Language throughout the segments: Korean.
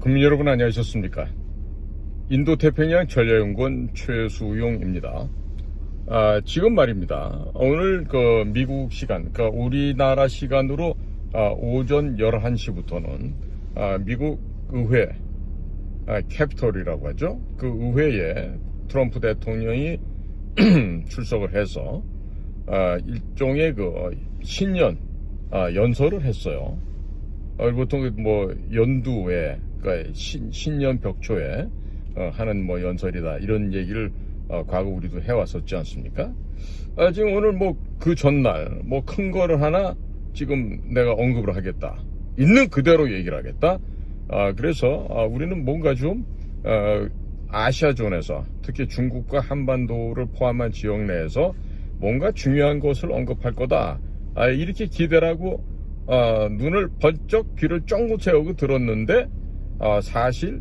국민 여러분 안녕하셨습니까? 인도태평양 전략연구원 최수용입니다. 지금 말입니다. 오늘 미국 시간, 우리나라 시간으로 오전 11시부터는 미국 의회, 캡톨이라고 하죠. 그 의회에 트럼프 대통령이 출석을 해서 일종의 신년 연설을 했어요. 보통 연두에, 그러니까 신년 벽초에 하는 연설이다, 이런 얘기를 과거 우리도 해왔었지 않습니까? 지금 오늘 그 전날 큰 거를 하나 지금 내가 언급을 하겠다, 있는 그대로 얘기를 하겠다. 그래서 우리는 뭔가 좀 아시아존에서, 특히 중국과 한반도를 포함한 지역 내에서 뭔가 중요한 것을 언급할 거다, 이렇게 기대를 하고 눈을 번쩍 귀를 쫑긋 세우고 들었는데 사실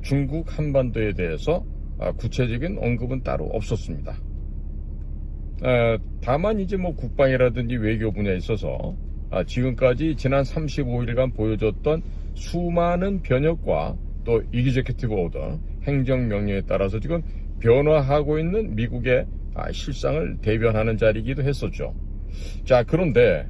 중국 한반도에 대해서 구체적인 언급은 따로 없었습니다. 다만 이제 국방이라든지 외교 분야에 있어서 지금까지 지난 35일간 보여줬던 수많은 변혁과 또 이기제큐티브 오더, 행정명령에 따라서 지금 변화하고 있는 미국의 실상을 대변하는 자리이기도 했었죠. 자, 그런데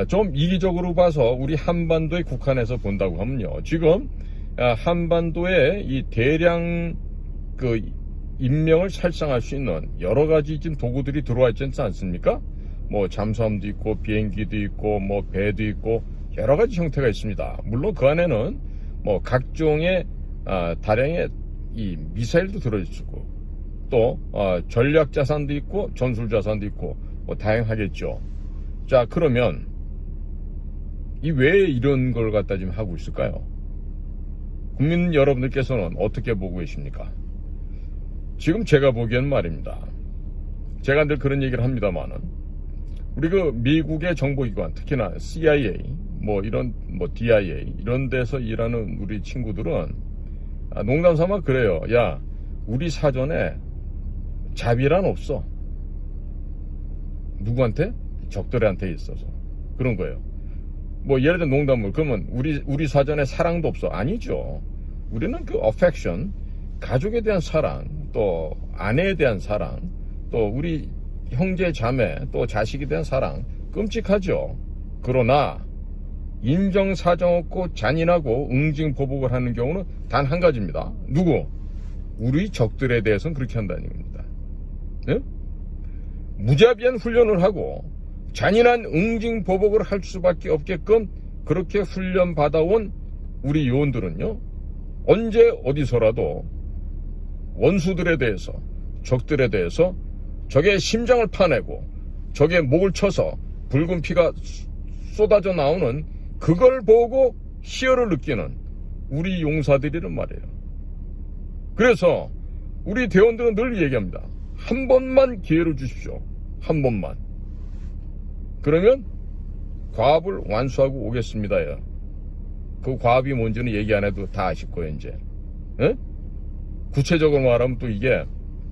좀 이기적으로 봐서 우리 한반도에 국한해서 본다고 하면요, 지금 한반도에 이 대량 인명을 살상할 수 있는 여러 가지 지금 도구들이 들어와 있지 않습니까? 잠수함도 있고 비행기도 있고 배도 있고 여러 가지 형태가 있습니다. 물론 그 안에는 각종의 다량의 이 미사일도 들어있고 또 전략 자산도 있고 전술 자산도 있고 다양하겠죠. 자, 그러면 왜 이런 걸 갖다 지금 하고 있을까요? 국민 여러분들께서는 어떻게 보고 계십니까? 지금 제가 보기에는 말입니다, 제가 늘 그런 얘기를 합니다만은, 우리 미국의 정보기관, 특히나 CIA, 이런 DIA 이런 데서 일하는 우리 친구들은 농담 삼아 그래요. 야, 우리 사전에 자비란 없어. 누구한테? 적들한테 있어서 그런 거예요. 예를 들어 농담을, 그러면 우리 사전에 사랑도 없어? 아니죠. 우리는 affection, 가족에 대한 사랑, 또 아내에 대한 사랑, 또 우리 형제 자매, 또 자식에 대한 사랑 끔찍하죠. 그러나 인정사정 없고 잔인하고 응징보복을 하는 경우는 단 한 가지입니다. 누구? 우리 적들에 대해서는 그렇게 한다는 얘기입니다. 네? 무자비한 훈련을 하고 잔인한 응징보복을 할 수밖에 없게끔 그렇게 훈련 받아온 우리 요원들은요, 언제 어디서라도 원수들에 대해서, 적들에 대해서 적의 심장을 파내고 적의 목을 쳐서 붉은 피가 쏟아져 나오는 그걸 보고 희열을 느끼는 우리 용사들이란 말이에요. 그래서 우리 대원들은 늘 얘기합니다. 한 번만 기회를 주십시오. 한 번만. 그러면 과업을 완수하고 오겠습니다요. 그 과업이 뭔지는 얘기 안 해도 다 아실 거예요, 이제. 에? 구체적으로 말하면 또 이게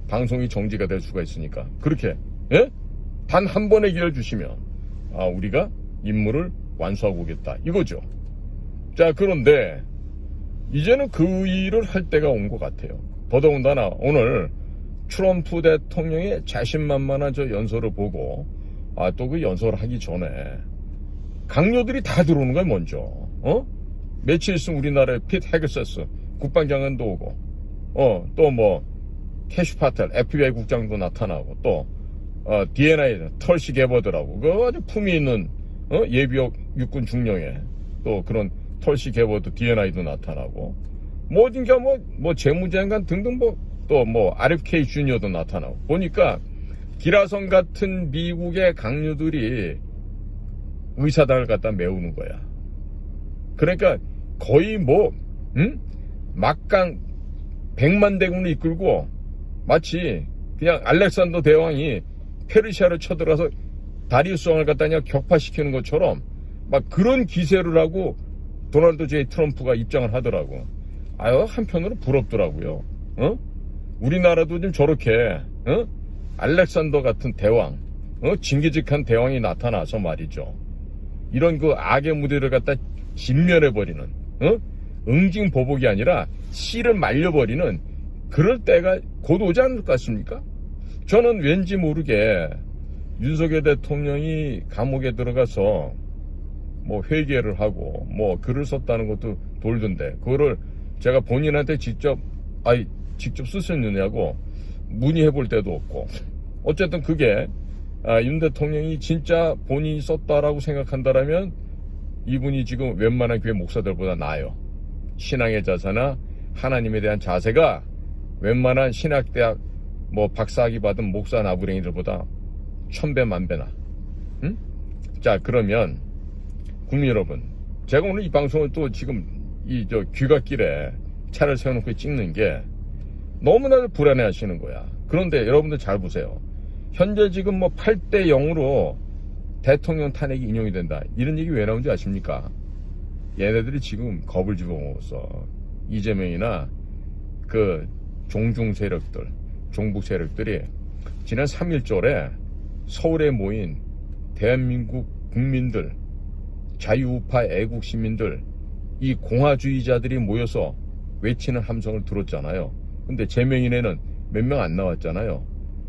방송이 정지가 될 수가 있으니까. 그렇게, 단 한 번의 기회를 주시면, 우리가 임무를 완수하고 오겠다, 이거죠. 자, 그런데 이제는 그 일을 할 때가 온 것 같아요. 더더군다나 오늘 트럼프 대통령의 자신만만한 저 연설을 보고, 또 그 연설을 하기 전에 강요들이 다 들어오는 거야, 먼저. 며칠 있으면 우리나라에 핏 헤그세스 국방장관도 오고, 또 캐시 파텔 FBI 국장도 나타나고, 또 DNI 털시 게버드라고 그 아주 품위 있는 예비역 육군 중령에 또 그런 털시 게버드 DNI도 나타나고, 어딘가 재무장관 등등 또 RFK 주니어도 나타나고, 보니까 기라성 같은 미국의 강요들이 의사당을 갖다 메우는 거야. 그러니까 거의 막강 100만 대군을 이끌고 마치 그냥 알렉산더 대왕이 페르시아를 쳐들어서 다리우스 왕을 갖다 그냥 격파시키는 것처럼 그런 기세를 하고 도널드 J 트럼프가 입장을 하더라고. 한편으로 부럽더라고요. 우리나라도 좀 저렇게 알렉산더 같은 대왕, 징기직한 대왕이 나타나서 말이죠, 이런 악의 무대를 갖다 진멸해버리는, 응징보복이 아니라 씨를 말려버리는 그럴 때가 곧 오지 않을 것 같습니까? 저는 왠지 모르게 윤석열 대통령이 감옥에 들어가서 뭐 회개를 하고 뭐 글을 썼다는 것도 돌던데, 그거를 제가 본인한테 직접 쓰셨느냐고 문의해 볼 때도 없고, 어쨌든 그게 윤 대통령이 진짜 본인이 썼다라고 생각한다라면 이분이 지금 웬만한 교회 목사들보다 나아요. 신앙의 자세나 하나님에 대한 자세가 웬만한 신학대학 뭐 박사학위 받은 목사 나부랭이들보다 1000배 만배나. 응? 자, 그러면 국민 여러분, 제가 오늘 이 방송을 또 지금 귀갓길에 차를 세워놓고 찍는 게 너무나도 불안해 하시는 거야. 그런데 여러분들 잘 보세요. 현재 지금 뭐 8대 0으로 대통령 탄핵이 인용이 된다, 이런 얘기 왜 나온지 아십니까? 얘네들이 지금 겁을 집어먹었어. 이재명이나 그 종중 세력들, 종북 세력들이 지난 3.1절에 서울에 모인 대한민국 국민들, 자유우파 애국 시민들, 이 공화주의자들이 모여서 외치는 함성을 들었잖아요. 근데 제명인에는 몇 명 안 나왔잖아요.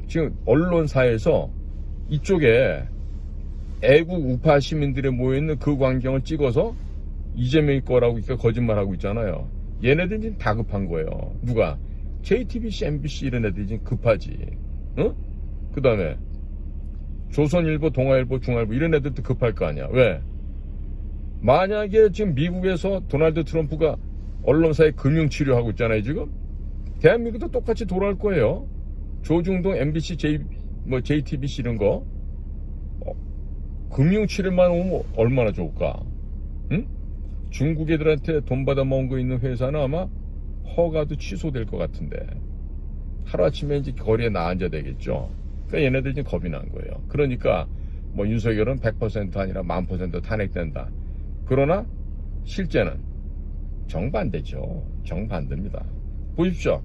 지금 언론사에서 이쪽에 애국 우파 시민들이 모여있는 그 광경을 찍어서 이재명이 거라고 이렇게 거짓말하고 있잖아요. 얘네들이 지금 다급한 거예요. 누가? JTBC, MBC 이런 애들이 지금 급하지. 응? 그 다음에 조선일보, 동아일보, 중앙일보 이런 애들도 급할 거 아니야. 왜? 만약에 지금 미국에서 도널드 트럼프가 언론사에 금융치료하고 있잖아요. 지금 대한민국도 똑같이 돌아올 거예요. 조중동, MBC, JTBC 이런 거 금융치료만 오면 얼마나 좋을까? 응? 중국 애들한테 돈 받아 먹은 거 있는 회사는 아마 허가도 취소될 것 같은데 하루아침에 이제 거리에 나앉아야 되겠죠. 그러니까 얘네들 지금 겁이 난 거예요. 그러니까 뭐 윤석열은 100% 아니라 1000% 탄핵된다. 그러나 실제는 정반대죠. 정반대입니다. 보십시오.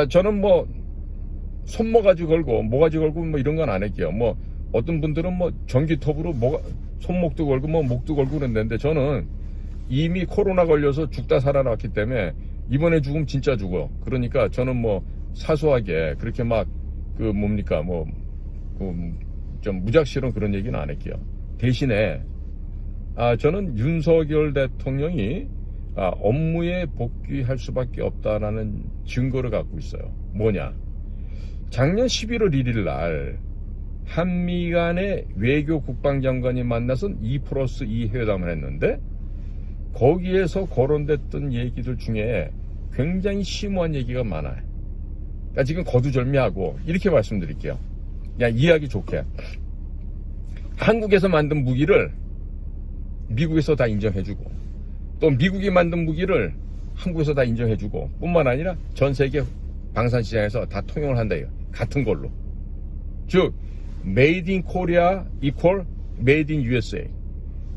저는 뭐 손모가지 걸고 모가지 걸고 뭐 이런 건 안 할게요. 뭐 어떤 분들은 뭐 전기톱으로 손목도 걸고 뭐 목도 걸고 그랬는데, 저는 이미 코로나 걸려서 죽다 살아났기 때문에 이번에 죽으면 진짜 죽어. 그러니까 저는 뭐 사소하게 그렇게 막 좀 무작실은 그런 얘기는 안 할게요. 대신에 저는 윤석열 대통령이 업무에 복귀할 수밖에 없다라는 증거를 갖고 있어요. 뭐냐? 작년 11월 1일 날 한미 간의 외교 국방장관이 만나서 2+2 회담을 했는데, 거기에서 거론됐던 얘기들 중에 굉장히 심오한 얘기가 많아요. 그러니까 지금 거두절미하고 이렇게 말씀드릴게요. 그냥 이해하기 좋게. 한국에서 만든 무기를 미국에서 다 인정해주고, 또 미국이 만든 무기를 한국에서 다 인정해주고, 뿐만 아니라 전 세계 방산시장에서 다 통용을 한다. 이거 같은 걸로. 즉 Made in Korea equal Made in USA,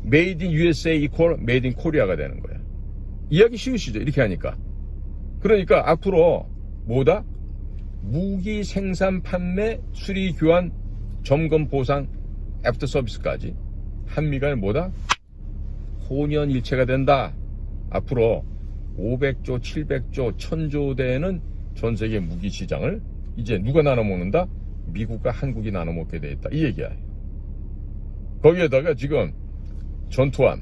Made in USA equal Made in Korea가 되는 거야. 이해하기 쉬우시죠? 이렇게 하니까. 그러니까 앞으로 뭐다? 무기 생산, 판매, 수리, 교환, 점검, 보상, 애프터 서비스까지 한미 간 뭐다? 혼연일체가 된다. 앞으로 500조, 700조, 1000조 되는 전 세계 무기 시장을 이제 누가 나눠 먹는다? 미국과 한국이 나눠 먹게 돼 있다. 이 얘기야. 거기에다가 지금 전투함,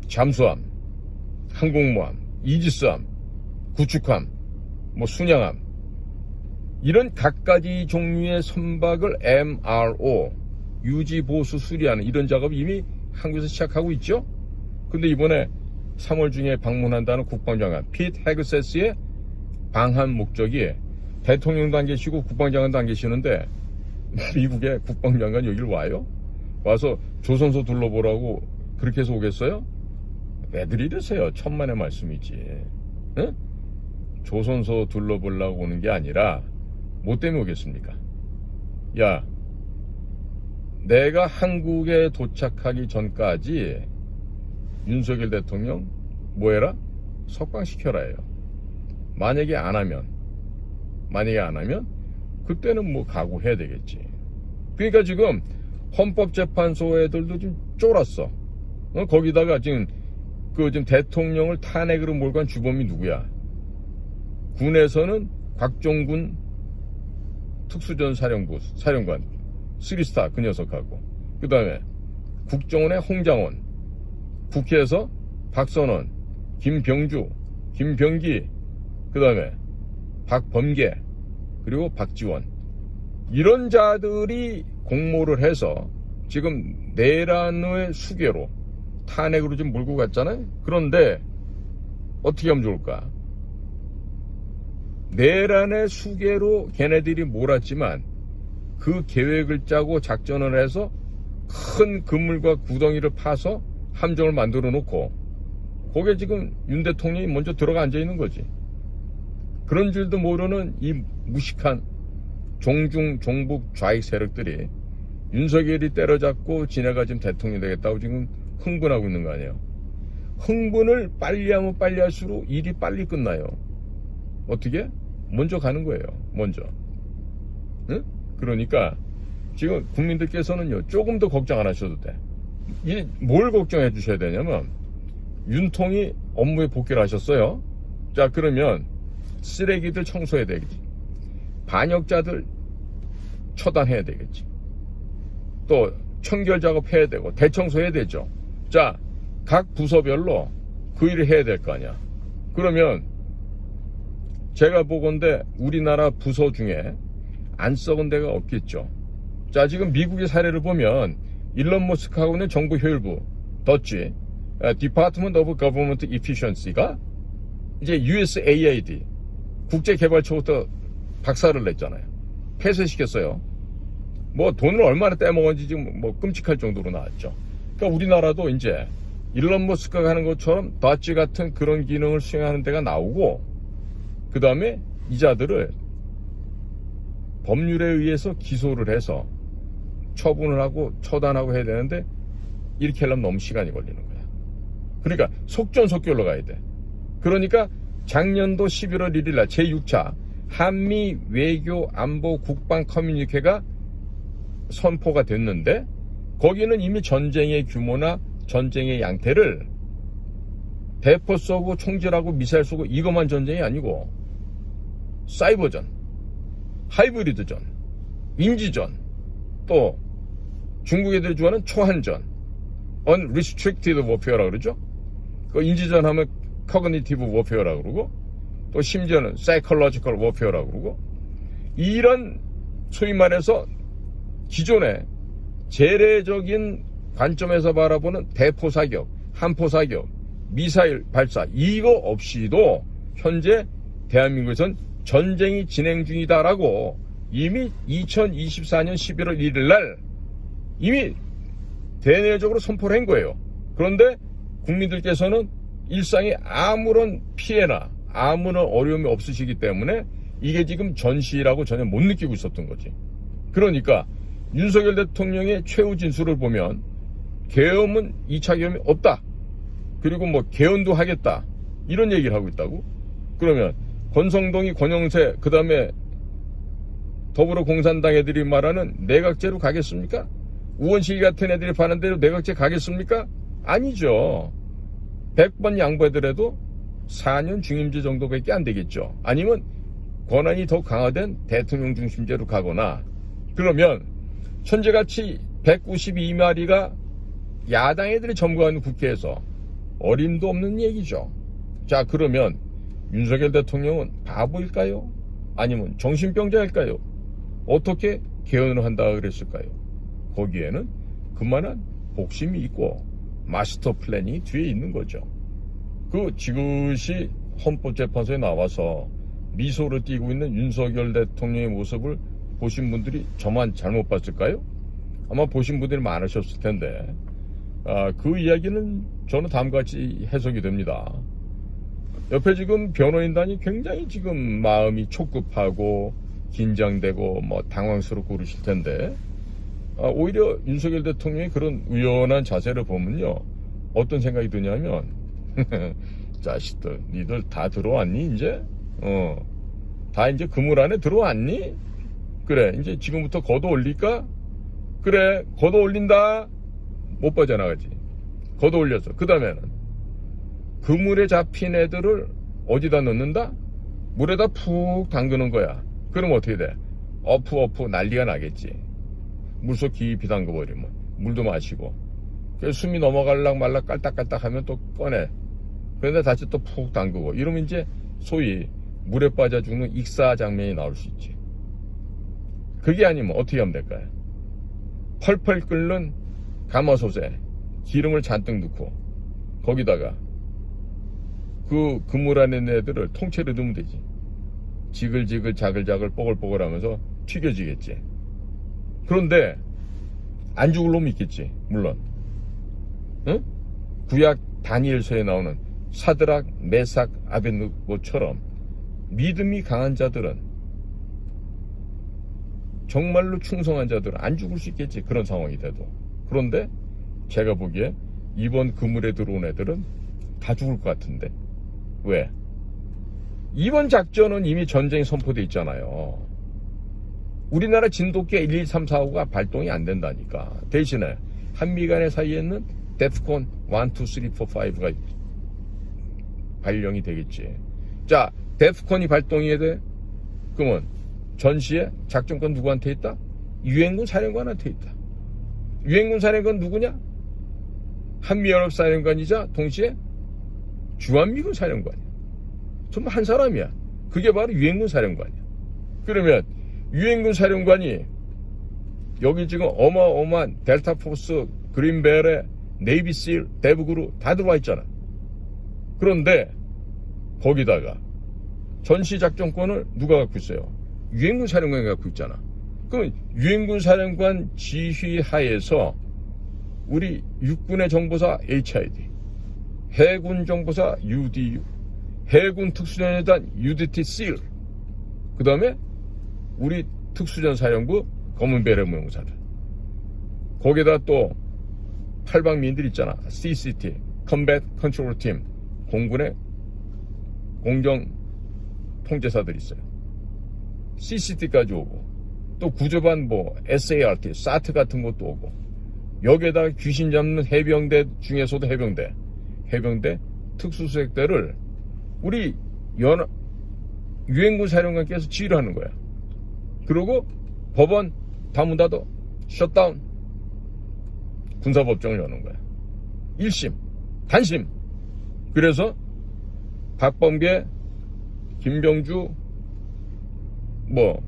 잠수함, 항공모함, 이지스함, 구축함, 뭐 순양함, 이런 각가지 종류의 선박을 MRO, 유지, 보수, 수리하는 이런 작업이 이미 한국에서 시작하고 있죠. 근데 이번에 3월 중에 방문한다는 국방장관 피트 헤그세스의 방한 목적이 대통령도 안 계시고 국방장관도 안 계시는데, 미국의 국방장관 여기를 와요? 와서 조선소 둘러보라고 그렇게 해서 오겠어요? 왜들 이러세요? 천만의 말씀이지. 응? 조선소 둘러보려고 오는 게 아니라 뭐 때문에 오겠습니까? 야, 내가 한국에 도착하기 전까지 윤석열 대통령 뭐해라? 석방시켜라 해요. 만약에 안 하면 그때는 뭐 각오해야 되겠지. 그러니까 지금 헌법재판소 애들도 좀 쫄았어. 거기다가 지금 그 지금 대통령을 탄핵으로 몰고 간 주범이 누구야? 군에서는 곽종군 특수전사령부 사령관 3스타 그 녀석하고, 그 다음에 국정원의 홍장원, 국회에서 박선원, 김병주, 김병기, 그 다음에 박범계, 그리고 박지원, 이런 자들이 공모를 해서 지금 내란의 수괴로 탄핵으로 좀 몰고 갔잖아요. 그런데 어떻게 하면 좋을까? 내란의 수괴로 걔네들이 몰았지만 그 계획을 짜고 작전을 해서 큰 그물과 구덩이를 파서 함정을 만들어 놓고 거기에 지금 윤 대통령이 먼저 들어가 앉아 있는 거지. 그런 줄도 모르는 이 무식한 종중 종북 좌익 세력들이 윤석열이 때려잡고 지네가 지금 대통령이 되겠다고 지금 흥분하고 있는 거 아니에요. 흥분을 빨리 하면 빨리 할수록 일이 빨리 끝나요. 어떻게? 먼저 가는 거예요. 먼저. 응? 그러니까 지금 국민들께서는요, 조금 더 걱정 안 하셔도 돼. 이 뭘 걱정해 주셔야 되냐면, 윤통이 업무에 복귀를 하셨어요. 자, 그러면 쓰레기들 청소해야 되겠지. 반역자들 처단해야 되겠지. 또 청결 작업해야 되고 대청소해야 되죠. 자, 각 부서별로 그 일을 해야 될 거 아니야. 그러면 제가 보건대 우리나라 부서 중에 안 썩은 데가 없겠죠. 자, 지금 미국의 사례를 보면 일론 머스크하고는 정부 효율부 덧지 Department of Government Efficiency가 이제 USAID 국제개발처부터 박살을 냈잖아요. 폐쇄시켰어요. 뭐 돈을 얼마나 떼먹었는지 지금 뭐 끔찍할 정도로 나왔죠. 그러니까 우리나라도 이제 일론 머스크가 하는 것처럼 덧지 같은 그런 기능을 수행하는 데가 나오고, 그 다음에 이자들을 법률에 의해서 기소를 해서 처분을 하고 처단하고 해야 되는데 이렇게 하려면 너무 시간이 걸리는 거야. 그러니까 속전속결로 가야 돼. 그러니까 작년도 11월 1일 날 제6차 한미 외교 안보 국방 커뮤니케가 선포가 됐는데, 거기는 이미 전쟁의 규모나 전쟁의 양태를 대포 쏘고 총질하고 미사일 쏘고 이것만 전쟁이 아니고 사이버전, 하이브리드전, 인지전, 또 중국 애들이 좋아하는 초한전, unrestricted warfare라고 그러죠. 그 인지전 하면 cognitive warfare라고 그러고, 또 심지어는 psychological warfare라고 그러고, 이런 소위 말해서 기존의 재래적인 관점에서 바라보는 대포 사격, 한포 사격, 미사일 발사, 이거 없이도 현재 대한민국에선 전쟁이 진행 중이다라고 이미 2024년 11월 1일 날 이미 대내적으로 선포를 한 거예요. 그런데 국민들께서는 일상에 아무런 피해나 아무런 어려움이 없으시기 때문에 이게 지금 전시라고 전혀 못 느끼고 있었던 거지. 그러니까 윤석열 대통령의 최후 진술을 보면 계엄은 2차 계엄이 없다. 그리고 뭐 개헌도 하겠다. 이런 얘기를 하고 있다고? 그러면 권성동이 권영세, 그 다음에 더불어공산당 애들이 말하는 내각제로 가겠습니까? 우원식 같은 애들이 파는 대로 내각제 가겠습니까? 아니죠. 100번 양보해더라도 4년 중임제 정도밖에 안 되겠죠. 아니면 권한이 더 강화된 대통령 중심제로 가거나, 그러면 현재같이 192마리가 야당 애들이 점거하는 국회에서 어림도 없는 얘기죠. 자, 그러면 윤석열 대통령은 바보일까요? 아니면 정신병자일까요? 어떻게 개헌을 한다 그랬을까요? 거기에는 그만한 복심이 있고 마스터 플랜이 뒤에 있는 거죠. 그 지그시 헌법재판소에 나와서 미소를 띠고 있는 윤석열 대통령의 모습을 보신 분들이 저만 잘못 봤을까요? 아마 보신 분들이 많으셨을 텐데, 그 이야기는 저는 다음과 같이 해석이 됩니다. 옆에 지금 변호인단이 굉장히 지금 마음이 촉급하고 긴장되고 뭐 당황스럽고 그러실 텐데, 오히려 윤석열 대통령의 그런 의연한 자세를 보면요, 어떤 생각이 드냐면 자식들 니들 다 들어왔니 이제? 다 이제 그물 안에 들어왔니? 그래, 이제 지금부터 걷어 올릴까? 그래, 걷어 올린다. 못 빠져나가지. 걷어 올렸어. 그 다음에는 그물에 잡힌 애들을 어디다 넣는다? 물에다 푹 담그는 거야. 그럼 어떻게 돼? 어프 난리가 나겠지. 물속 깊이 담궈버리면 물도 마시고 그래서 숨이 넘어갈락 말락 깔딱깔딱 하면 또 꺼내. 그런데 다시 또 푹 담그고 이러면 이제 소위 물에 빠져 죽는 익사 장면이 나올 수 있지. 그게 아니면 어떻게 하면 될까요? 펄펄 끓는 가마솥에 기름을 잔뜩 넣고 거기다가 그 그물 안에 있는 애들을 통째로 넣으면 되지. 지글지글 자글자글 뽀글뽀글 하면서 튀겨지겠지. 그런데 안 죽을 놈이 있겠지. 물론 응? 구약 다니엘서에 나오는 사드락, 메삭, 아벳느고처럼 믿음이 강한 자들은, 정말로 충성한 자들은 안 죽을 수 있겠지. 그런 상황이 돼도. 그런데 제가 보기에 이번 그물에 들어온 애들은 다 죽을 것 같은데. 왜? 이번 작전은 이미 전쟁이 선포돼 있잖아요. 우리나라 진돗개 1, 2, 3, 4, 5가 발동이 안 된다니까. 대신에 한미 간의 사이에는 데프콘 1, 2, 3, 4, 5가 발령이 되겠지. 자, 데프콘이 발동이 돼? 그러면 전시에 작전권 누구한테 있다? 유엔군 사령관한테 있다. 유엔군 사령관 누구냐? 한미연합사령관이자 동시에 주한미군 사령관이야. 정말 한 사람이야. 그게 바로 유엔군 사령관이야. 그러면 유엔군 사령관이 여기 지금 어마어마한 델타포스, 그린벨에 네이비실, 데브그루 다 들어와 있잖아. 그런데 거기다가 전시작전권을 누가 갖고 있어요? 유엔군 사령관이 갖고 있잖아. 그럼 유엔군 사령관 지휘하에서 우리 육군의 정보사 HID, 해군 정보사 UDU, 해군 특수전여단 UDT SEAL, 그 다음에 우리 특수전 사령부 검은베레 무용사들, 거기다 또 팔방미인들 있잖아. CCT, Combat Control Team, 공군의 공정 통제사들 있어요. CCT까지 오고, 또 구조반 뭐 SART, SAT 같은 것도 오고, 여기에다가 귀신 잡는 해병대 중에서도 해병대 특수수색대를 우리 유엔군 사령관께서 지휘를 하는 거야. 그리고 법원 다 문 닫아 셧다운, 군사법정을 여는 거야. 1심 단심. 그래서 박범계, 김병주,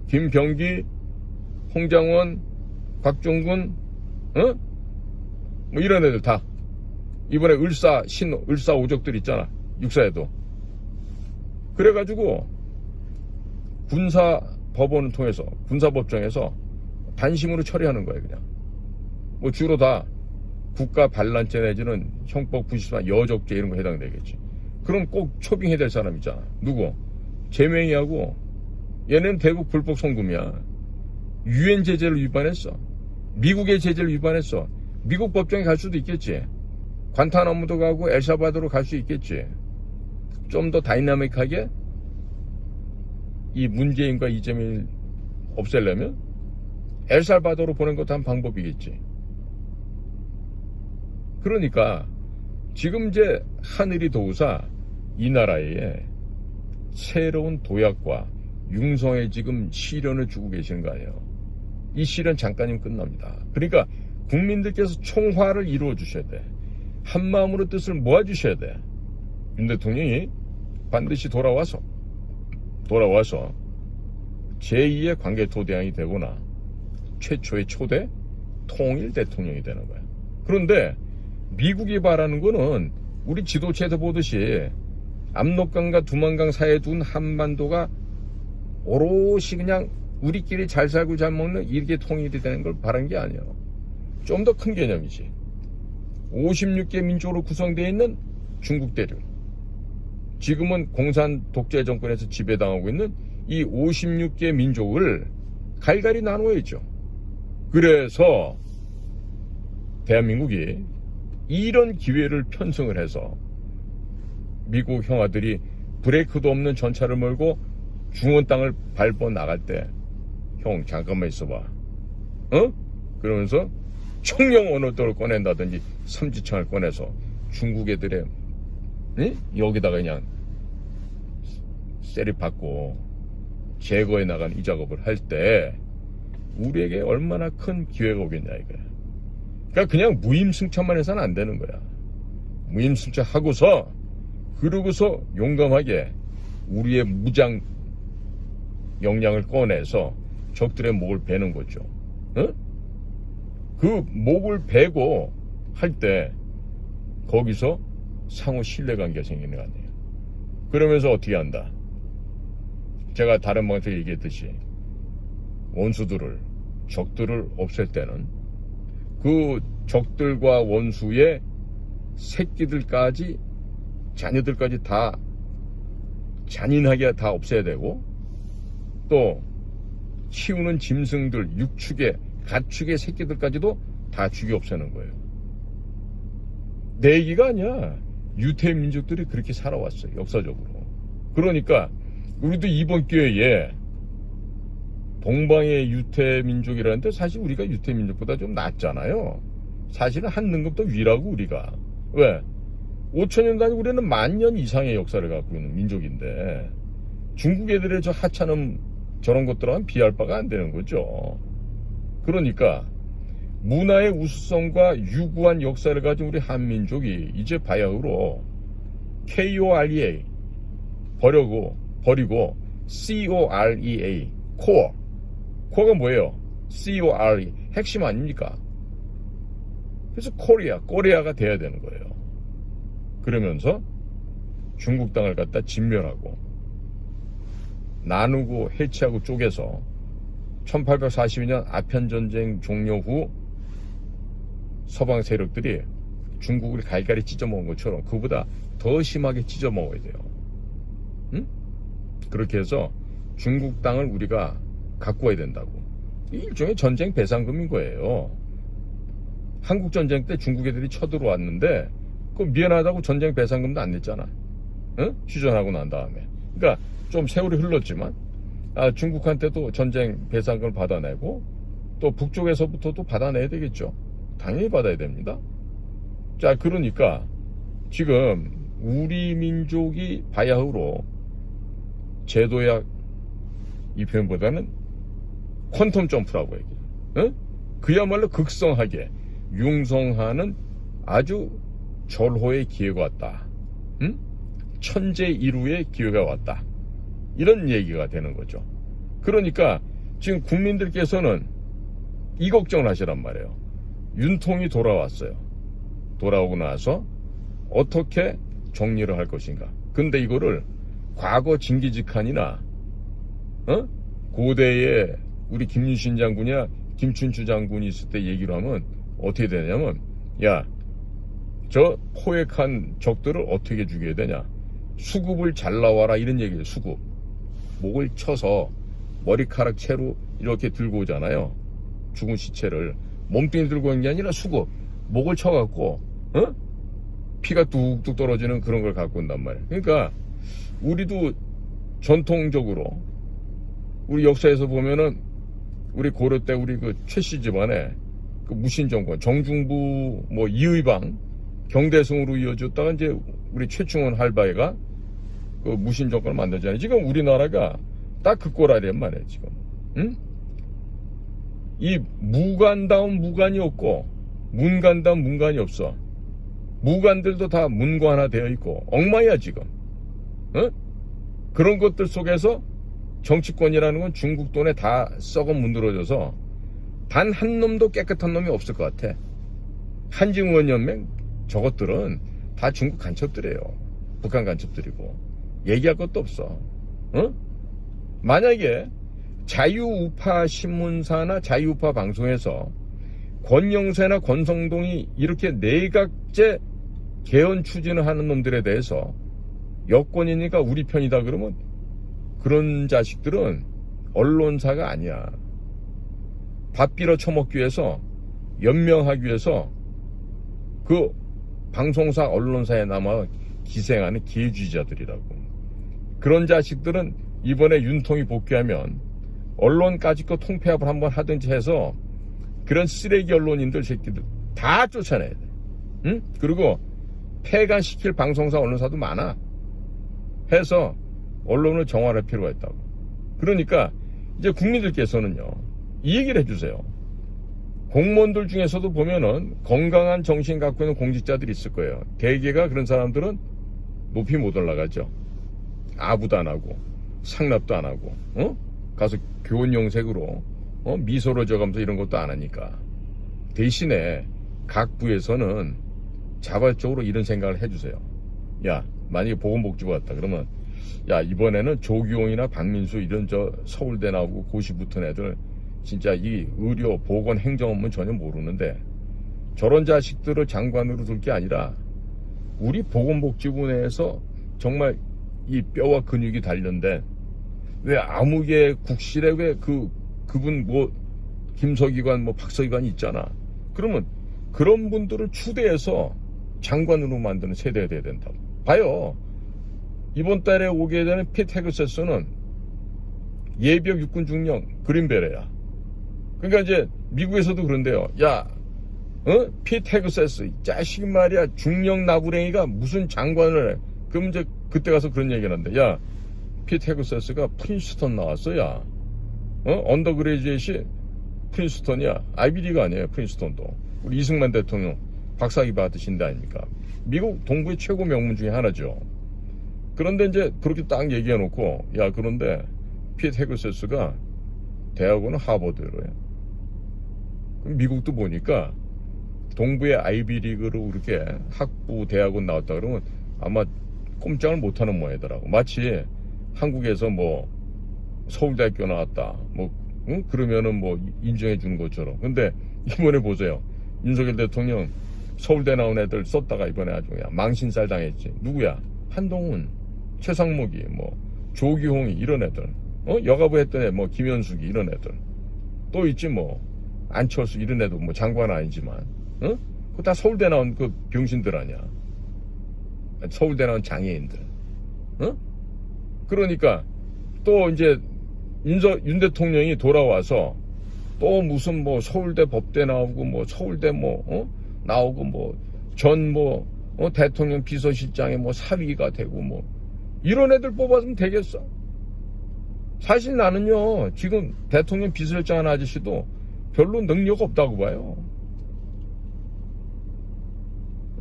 김병기, 홍장원, 곽종군, 뭐 이런 애들 다 이번에 을사 오적들 있잖아. 육사에도. 그래가지고 군사법원을 통해서, 군사법정에서 단심으로 처리하는 거예요. 그냥 뭐 주로 다 국가 반란죄 내지는 형법 94 여적죄 이런 거 해당되겠지. 그럼 꼭 초빙해야 될 사람 있잖아. 누구? 제명이하고. 얘는 대북 불법 송금이야. 유엔 제재를 위반했어. 미국의 제재를 위반했어. 미국 법정에 갈 수도 있겠지. 관타나무도 가고 엘살바도르로 갈 수 있겠지. 좀 더 다이나믹하게 이 문재인과 이재명을 없애려면 엘살바도르로 보낸 것도 한 방법이겠지. 그러니까 지금 이제 하늘이 도우사 이 나라에 새로운 도약과 융성의 지금 시련을 주고 계시는 거 아니에요. 이 시련 잠깐이면 끝납니다. 그러니까 국민들께서 총화를 이루어 주셔야 돼. 한마음으로 뜻을 모아 주셔야 돼. 윤 대통령이 반드시 돌아와서 제2의 관계토대왕이 되거나 최초의 초대 통일 대통령이 되는 거야. 그런데 미국이 바라는 거는 우리 지도체에서 보듯이 압록강과 두만강 사이에 둔 한반도가 오롯이 그냥 우리끼리 잘 살고 잘 먹는 이렇게 통일이 되는 걸 바란 게 아니에요. 좀 더 큰 개념이지. 56개 민족으로 구성되어 있는 중국 대륙, 지금은 공산 독재 정권에서 지배당하고 있는 이 56개 민족을 갈갈이 나누어야죠. 그래서 대한민국이 이런 기회를 편성을 해서 미국 형아들이 브레이크도 없는 전차를 몰고 중원 땅을 밟아 나갈 때, 형 잠깐만 있어봐, 그러면서 청령 언어도를 꺼낸다든지 삼지창을 꺼내서 중국 애들의 여기다가 그냥 세리 받고 제거해 나간 이 작업을 할 때 우리에게 얼마나 큰 기회가 오겠냐 이거야. 그러니까 그냥 무임승차만 해서는 안 되는 거야. 무임승차 하고서 그러고서 용감하게 우리의 무장 역량을 꺼내서 적들의 목을 베는 거죠. 그 목을 베고 할 때 거기서 상호 신뢰관계가 생기는 거 아니에요. 그러면서 어떻게 한다? 제가 다른 방송에서 얘기했듯이 원수들을, 적들을 없앨 때는 그 적들과 원수의 새끼들까지, 자녀들까지 다 잔인하게 다 없애야 되고, 또 키우는 짐승들, 육축의, 가축의 새끼들까지도 다 죽여 없애는 거예요. 내 얘기가 아니야. 유태민족들이 그렇게 살아왔어요, 역사적으로. 그러니까 우리도 이번 기회에 동방의 유태민족이라는데 사실 우리가 유태민족보다 좀 낫잖아요. 사실은 한 등급 더 위라고 우리가. 왜? 5천년 단위 우리는 10,000년 이상의 역사를 갖고 있는 민족인데 중국 애들의 저 하찮은 저런 것들하고는 비할 바가 안 되는 거죠. 그러니까 문화의 우수성과 유구한 역사를 가진 우리 한민족이 이제 바야흐로 KOREA 버리고 COREA 코어. 코어가 뭐예요? CORE 핵심 아닙니까? 그래서 코리아가 돼야 되는 거예요. 그러면서 중국 땅을 갖다 진멸하고 나누고 해체하고 쪼개서 1842년 아편전쟁 종료 후 서방 세력들이 중국을 갈갈이 찢어먹은 것처럼 그보다 더 심하게 찢어먹어야 돼요. 그렇게 해서 중국 땅을 우리가 갖고 와야 된다고. 일종의 전쟁 배상금인 거예요. 한국 전쟁 때 중국 애들이 쳐들어왔는데 그 미안하다고 전쟁 배상금도 안 냈잖아. 휴전하고 난 다음에. 그러니까 좀 세월이 흘렀지만 중국한테도 전쟁 배상금을 받아내고 또 북쪽에서부터도 받아내야 되겠죠. 당연히 받아야 됩니다. 자, 그러니까 지금 우리 민족이 바야흐로 제도약 이 표현보다는 퀀텀 점프라고 얘기해요. 그야말로 극성하게 융성하는 아주 절호의 기회가 왔다. 천재일우의 기회가 왔다. 이런 얘기가 되는 거죠. 그러니까 지금 국민들께서는 이 걱정을 하시란 말이에요. 윤통이 돌아왔어요. 돌아오고 나서 어떻게 정리를 할 것인가. 근데 이거를 과거 징기즈칸이나 고대에 우리 김유신 장군이나 김춘추 장군이 있을 때 얘기를 하면 어떻게 되냐면, 야, 저 포획한 적들을 어떻게 죽여야 되냐. 수급을 잘라와라 이런 얘기예요. 수급. 목을 쳐서 머리카락 채로 이렇게 들고 오잖아요. 죽은 시체를. 몸뚱이 들고 오는 게 아니라 수급. 목을 쳐갖고 피가 뚝뚝 떨어지는 그런 걸 갖고 온단 말이에요. 그러니까 우리도 전통적으로 우리 역사에서 보면은 우리 고려 때 우리 그 최씨 집안에 그 무신정권 정중부 뭐 이의방 경대성으로 이어졌다가 이제 우리 최충원 할바이가 그 무신정권을 만들잖아요. 지금 우리나라가 딱 그 꼴아리란 말이에요. 지금 이 무관다운 무관이 없고 문관다운 문관이 없어. 무관들도 다 문관화 되어 있고 엉망이야 지금. 그런 것들 속에서 정치권이라는 건 중국 돈에 다 썩어 문드러져서 단 한 놈도 깨끗한 놈이 없을 것 같아. 한중의원연맹 저것들은 다 중국 간첩들이에요. 북한 간첩들이고 얘기할 것도 없어. 만약에 자유우파 신문사나 자유우파 방송에서 권영세나 권성동이 이렇게 내각제 개헌 추진을 하는 놈들에 대해서 여권이니까 우리 편이다 그러면 그런 자식들은 언론사가 아니야. 밥 빌어 처먹기 위해서 연명하기 위해서 그 방송사 언론사에 남아 기생하는 기회주의자들이라고. 그런 자식들은 이번에 윤통이 복귀하면 언론까지 거 통폐합을 한번 하든지 해서 그런 쓰레기 언론인들 새끼들 다 쫓아내야 돼. 그리고 폐간시킬 방송사 언론사도 많아. 해서 언론을 정화할 필요가 있다고. 그러니까 이제 국민들께서는요, 이 얘기를 해주세요. 공무원들 중에서도 보면은 건강한 정신 갖고 있는 공직자들이 있을 거예요. 대개가 그런 사람들은 높이 못 올라가죠. 아부도 안 하고 상납도 안 하고 가서 교원 영색으로 미소로 져가면서 이런 것도 안 하니까. 대신에 각 부에서는 자발적으로 이런 생각을 해주세요. 야, 만약에 보건복지부 왔다 그러면 야, 이번에는 조규홍이나 박민수 이런 저 서울대 나오고 고시 붙은 애들 진짜 이 의료 보건 행정 업무는 전혀 모르는데 저런 자식들을 장관으로 둘 게 아니라 우리 보건복지부 내에서 정말 이 뼈와 근육이 단련된 왜 아무개 국실에 왜 그분 뭐 김서기관 뭐 박서기관이 있잖아. 그러면 그런 분들을 추대해서 장관으로 만드는 세대가 돼야 된다고. 봐요. 이번 달에 오게 되는 피트 헤그세스는 예비역 육군 중령 그린베레야. 그러니까 이제 미국에서도 그런데요. 야, 피트 헤그세스 이 자식 말이야 중령 나부랭이가 무슨 장관을 해. 그럼 이제 그때 가서 그런 얘기를 하는데 야, 피트 헤그세스가 프린스턴 나왔어. 야, 언더그레이지에이시 프린스턴이야. 아이비리가 아니에요. 프린스턴도. 우리 이승만 대통령 박사학위 받으신 데 아닙니까? 미국 동부의 최고 명문 중에 하나죠. 그런데 이제 그렇게 딱 얘기해 놓고 야, 그런데 피트 헤그세스가 대학원은 하버드로 해요. 그럼 미국도 보니까 동부의 아이비리그로 이렇게 학부 대학원 나왔다 그러면 아마 꼼짝을 못하는 모양이더라고. 마치 한국에서 뭐 서울대학교 나왔다 뭐 그러면은 뭐 인정해 주는 것처럼. 근데 이번에 보세요. 윤석열 대통령 서울대 나온 애들 썼다가 이번에 아주 그냥 망신살 당했지. 누구야? 한동훈, 최상목이, 뭐 조규홍이 이런 애들, 여가부 했던 애, 뭐 김현숙이 이런 애들, 또 있지 뭐 안철수 이런 애도 뭐 장관 아니지만, 그거 다 서울대 나온 그 병신들 아니야. 서울대 나온 장애인들, 그러니까 또 이제 윤 대통령이 돌아와서 또 무슨 뭐 서울대 법대 나오고 뭐 서울대 뭐 나오고 뭐 전 뭐 대통령 비서실장에 뭐 사위가 되고 뭐 이런 애들 뽑아주면 되겠어? 사실 나는요 지금 대통령 비서실장 하는 아저씨도 별로 능력 없다고 봐요.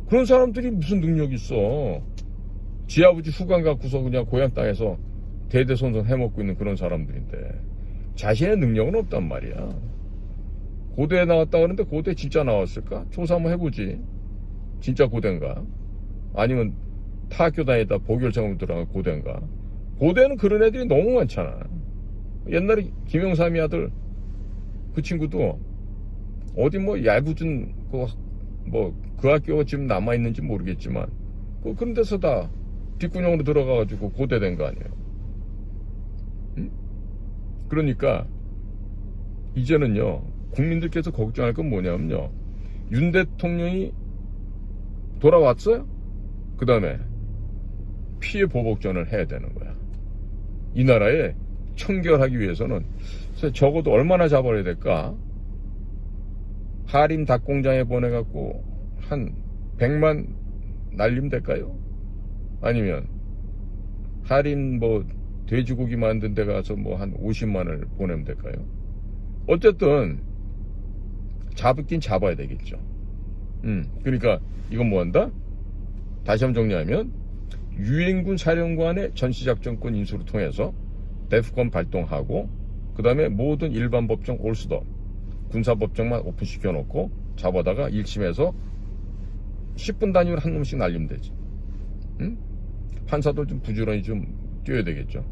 그런 사람들이 무슨 능력 있어? 지 아버지 후관 갖고서 그냥 고향 땅에서 대대손손 해먹고 있는 그런 사람들인데 자신의 능력은 없단 말이야. 고대에 나왔다 그러는데 고대 진짜 나왔을까? 조사 한번 해보지. 진짜 고대인가? 아니면 타 학교 다니다 보결장으로 들어간 고대인가? 고대는 그런 애들이 너무 많잖아. 옛날에 김영삼이 아들 그 친구도 어디 뭐 얄궂은 그 학교가 지금 남아있는지 모르겠지만 그런 데서 다 뒷구녕으로 들어가가지고 고대된 거 아니에요. 응? 그러니까 이제는요 국민들께서 걱정할 건 뭐냐면요 윤 대통령이 돌아왔어요? 그 다음에 피해 보복전을 해야 되는 거야. 이 나라에 청결하기 위해서는 적어도 얼마나 잡아야 될까? 하림 닭공장에 보내갖고 한 100만 날리면 될까요? 아니면 하림 뭐 돼지고기 만든 데 가서 뭐 한 50만을 보내면 될까요? 어쨌든 잡긴 잡아야 되겠죠. 그러니까 이건 뭐 한다? 다시 한번 정리하면 유엔군 사령관의 전시작전권 인수를 통해서 데프콘 발동하고 그 다음에 모든 일반 법정 올스톱 군사법정만 오픈시켜 놓고 잡아다가 1심에서 10분 단위로 한 놈씩 날리면 되지. 판사들 좀 부지런히 좀 뛰어야 되겠죠.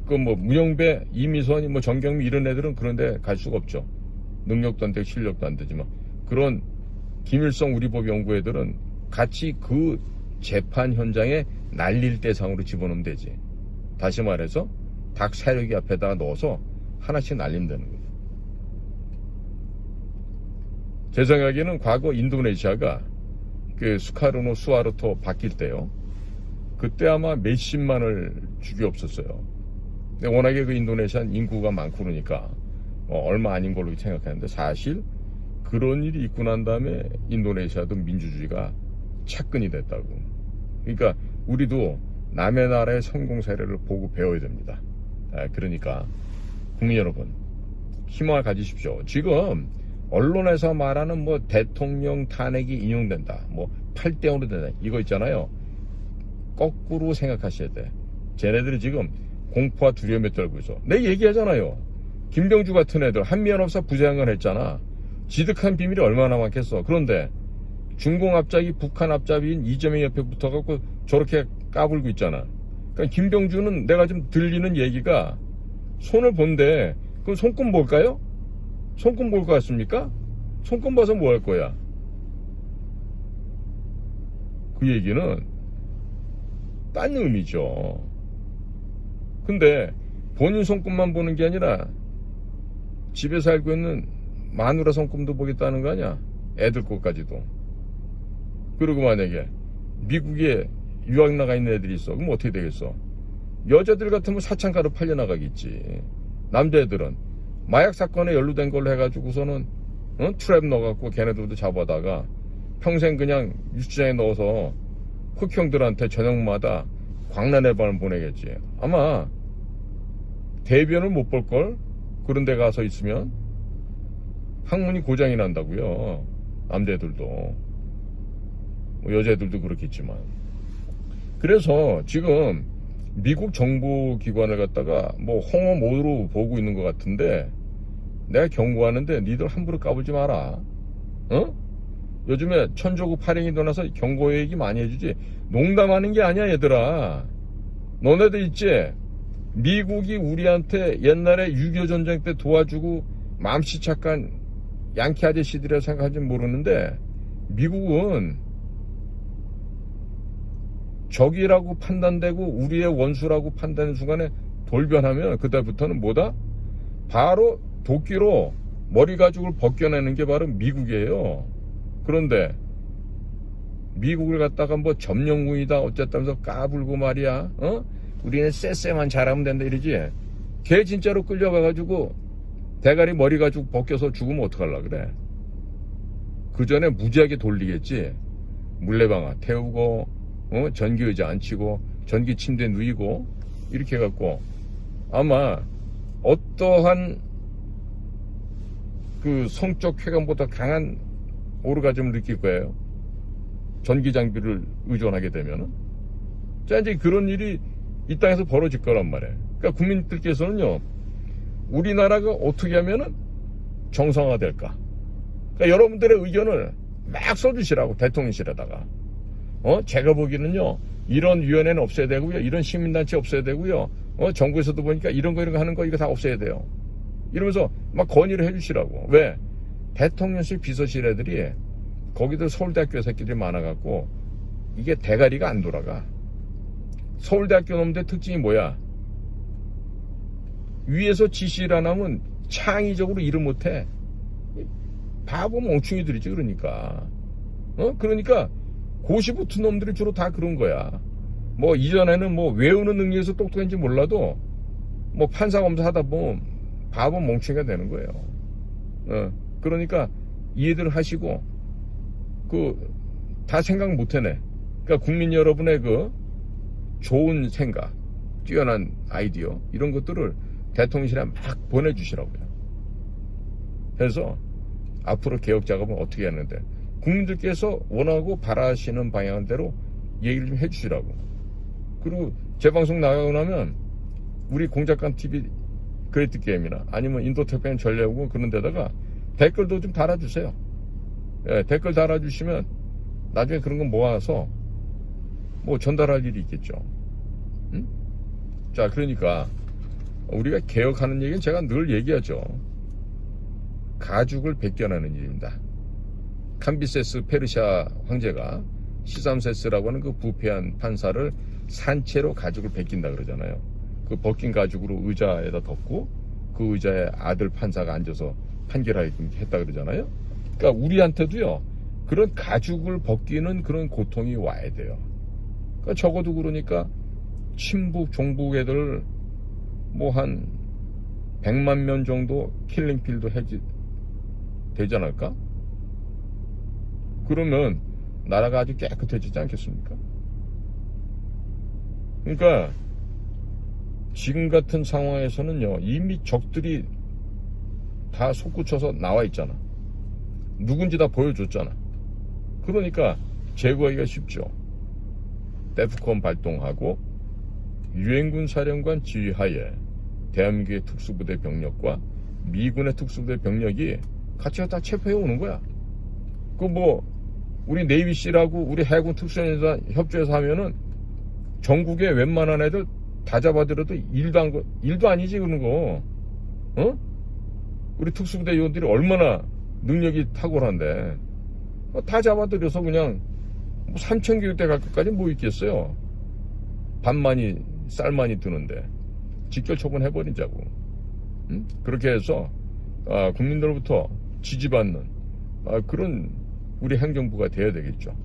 그 뭐 문영배, 이미선이 뭐 정경미 이런 애들은 그런데 갈 수가 없죠. 능력도 안 되고 실력도 안 되지만 그런 김일성 우리법 연구 애들은 같이 그 재판 현장에 날릴 대상으로 집어넣으면 되지. 다시 말해서 닭 사려기 앞에다가 넣어서 하나씩 날리면 되는 거예요. 제 생각에는 과거 인도네시아가 그 수카르노 수하르토 바뀔 때요. 그때 아마 몇십만을 죽여 없었어요. 근데 워낙에 그 인도네시아는 인구가 많고 그러니까 얼마 아닌 걸로 생각하는데 사실 그런 일이 있고 난 다음에 인도네시아도 민주주의가 착근이 됐다고. 그러니까 우리도 남의 나라의 성공 사례를 보고 배워야 됩니다. 그러니까 국민 여러분, 희망을 가지십시오. 지금 언론에서 말하는 뭐 대통령 탄핵이 인용된다, 뭐 8대5로 된다, 이거 있잖아요. 거꾸로 생각하셔야 돼. 쟤네들이 지금 공포와 두려움에 떨고 있어. 내 얘기하잖아요. 김병주 같은 애들 한미연합사 부장관 했잖아. 지득한 비밀이 얼마나 많겠어. 그런데 중공 앞잡이, 북한 앞잡이인 이재명 옆에 붙어갖고 저렇게 까불고 있잖아. 그러니까 김병주는 내가 좀 들리는 얘기가 손을 본데, 그럼 손금 볼까요? 손금 볼 것 같습니까? 손금 봐서 뭐 할 거야? 그 얘기는 딴 의미죠. 근데 본인 손금만 보는 게 아니라 집에 살고 있는 마누라 손금도 보겠다는 거 아니야? 애들 것까지도. 그리고 만약에 미국에 유학 나가 있는 애들이 있어. 그럼 어떻게 되겠어? 여자들 같으면 사창가로 팔려나가겠지. 남자애들은 마약 사건에 연루된 걸로 해가지고서는 트랩 넣어갖고 걔네들도 잡아다가 평생 그냥 유치장에 넣어서 흑형들한테 저녁마다 광란의 밤을 보내겠지. 아마 대변을 못 볼걸? 그런 데 가서 있으면 항문이 고장이 난다고요. 남자애들도. 뭐 여자애들도 그렇겠지만. 그래서 지금 미국 정보기관을 갖다가 뭐 홍어 모드로 보고 있는 것 같은데, 내가 경고하는데 니들 함부로 까불지 마라. 요즘에 천조구 파행이 일어나서 경고 얘기 많이 해주지 농담하는 게 아니야 얘들아. 너네들 있지? 미국이 우리한테 옛날에 6.25 전쟁 때 도와주고 맘씨 착한 양키 아저씨들이라 생각할지 모르는데, 미국은 적이라고 판단되고 우리의 원수라고 판단하는 순간에 돌변하면 그때부터는 뭐다? 바로 도끼로 머리 가죽을 벗겨내는 게 바로 미국이에요. 그런데 미국을 갖다가 뭐 점령군이다 어쨌다면서 까불고 말이야. 우리는 쎄쎄만 잘하면 된다 이러지. 걔 진짜로 끌려가가지고 대가리 머리 가죽 벗겨서 죽으면 어떡할라 그래. 그 전에 무지하게 돌리겠지. 물레방아 태우고 전기 의자 앉히고 전기 침대 누이고 이렇게 해갖고 아마 어떠한 그 성적 쾌감보다 강한 오르가즘을 느낄 거예요. 전기 장비를 의존하게 되면은. 자, 이제 그런 일이 이 땅에서 벌어질 거란 말이에요. 그러니까 국민들께서는요, 우리나라가 어떻게 하면은 정상화될까? 그러니까 여러분들의 의견을 막 써주시라고, 대통령실에다가. 제가 보기에는요, 이런 위원회는 없애야 되고요, 이런 시민단체 없애야 되고요, 정부에서도 보니까 이런 거 하는 거 이거 다 없애야 돼요. 이러면서 막 건의를 해주시라고. 왜? 대통령실 비서실 애들이 거기도 서울대학교 새끼들이 많아갖고 이게 대가리가 안 돌아가. 서울대학교 놈들 특징이 뭐야? 위에서 지시를 안 하면 창의적으로 일을 못해. 바보 멍충이들이지. 그러니까 그러니까 고시 붙은 놈들이 주로 다 그런 거야. 뭐 이전에는 뭐 외우는 능력에서 똑똑한지 몰라도 뭐 판사 검사 하다 보면 바보 멍충이가 되는 거예요. 그러니까 이해들 하시고 다 생각 못 해내. 그러니까 국민 여러분의 그 좋은 생각, 뛰어난 아이디어 이런 것들을 대통령실에 막 보내주시라고요. 그래서 앞으로 개혁 작업은 어떻게 하는데 국민들께서 원하고 바라시는 방향대로 얘기를 좀 해주시라고. 그리고 재방송 나가고 나면 우리 공작관 TV 그레이트 게임이나 아니면 인도태평양 전략국 그런 데다가 댓글도 좀 달아주세요. 예, 댓글 달아주시면 나중에 그런 거 모아서 뭐 전달할 일이 있겠죠. 응? 자, 그러니까 우리가 개혁하는 얘기는 제가 늘 얘기하죠. 가죽을 벗겨내는 일입니다. 캄비세스 페르시아 황제가 시삼세스라고 하는 그 부패한 판사를 산채로 가죽을 벗긴다 그러잖아요. 그 벗긴 가죽으로 의자에다 덮고 그 의자에 아들 판사가 앉아서 판결했다 그러잖아요. 그러니까 우리한테도요, 그런 가죽을 벗기는 그런 고통이 와야 돼요. 그러니까 적어도 그러니까 친북 종북 애들 뭐 한 100만 명 정도 킬링필드 되지 않을까? 그러면 나라가 아주 깨끗해지지 않겠습니까? 그러니까 지금 같은 상황에서는요, 이미 적들이 다 솟구쳐서 나와 있잖아. 누군지 다 보여줬잖아. 그러니까 제거하기가 쉽죠. 데프콘 발동하고 유엔군 사령관 지휘하에 대한민국의 특수부대 병력과 미군의 특수부대 병력이 같이 다 체포해 오는 거야. 그 뭐 우리 네이비실하고 우리 해군 특수연단 협조해서 하면은 전국의 웬만한 애들 다 잡아들여도 일도 아니지 그런 거. 어? 우리 특수부대 요원들이 얼마나 능력이 탁월한데 다 잡아들여서 그냥 3,000교육대 갈 것까지 뭐 있겠어요. 반만이 쌀만이 드는데 직결 처분해버리자고. 응? 그렇게 해서 국민들로부터 지지받는 그런 우리 행정부가 돼야 되겠죠.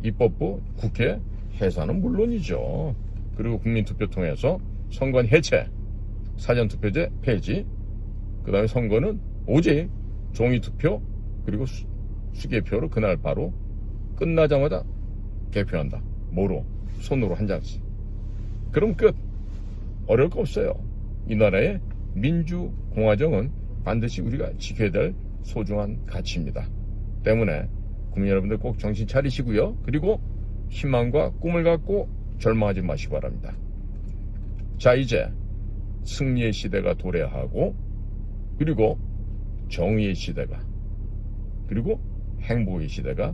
입법부, 국회, 해산은 물론이죠. 그리고 국민투표 통해서 선거는 해체, 사전투표제 폐지, 그 다음에 선거는 오직 종이투표 그리고 수개표로 그날 바로 끝나자마자 개표한다. 뭐로? 손으로 한 장씩. 그럼 끝. 어려울 거 없어요. 이 나라의 민주공화정은 반드시 우리가 지켜야 될 소중한 가치입니다. 때문에 국민 여러분들 꼭 정신 차리시고요. 그리고 희망과 꿈을 갖고 절망하지 마시기 바랍니다. 자, 이제 승리의 시대가 도래하고 그리고 정의의 시대가 그리고 행복의 시대가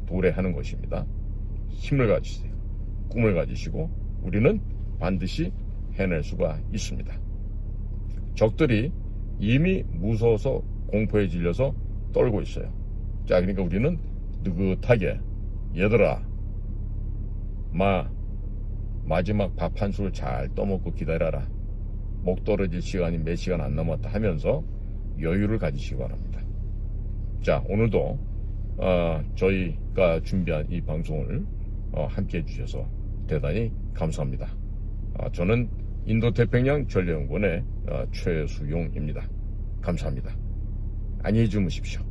도래하는 것입니다. 힘을 가지세요. 꿈을 가지시고 우리는 반드시 해낼 수가 있습니다. 적들이 이미 무서워서 공포에 질려서 떨고 있어요. 자, 그러니까 우리는 느긋하게 얘들아 마지막 밥 한 술 잘 떠먹고 기다려라. 목 떨어질 시간이 몇 시간 안 남았다 하면서 여유를 가지시기 바랍니다. 자, 오늘도 저희가 준비한 이 방송을 함께 해주셔서 대단히 감사합니다. 저는 인도태평양 전략연구원의 최수용입니다. 감사합니다. 안녕히 주무십시오.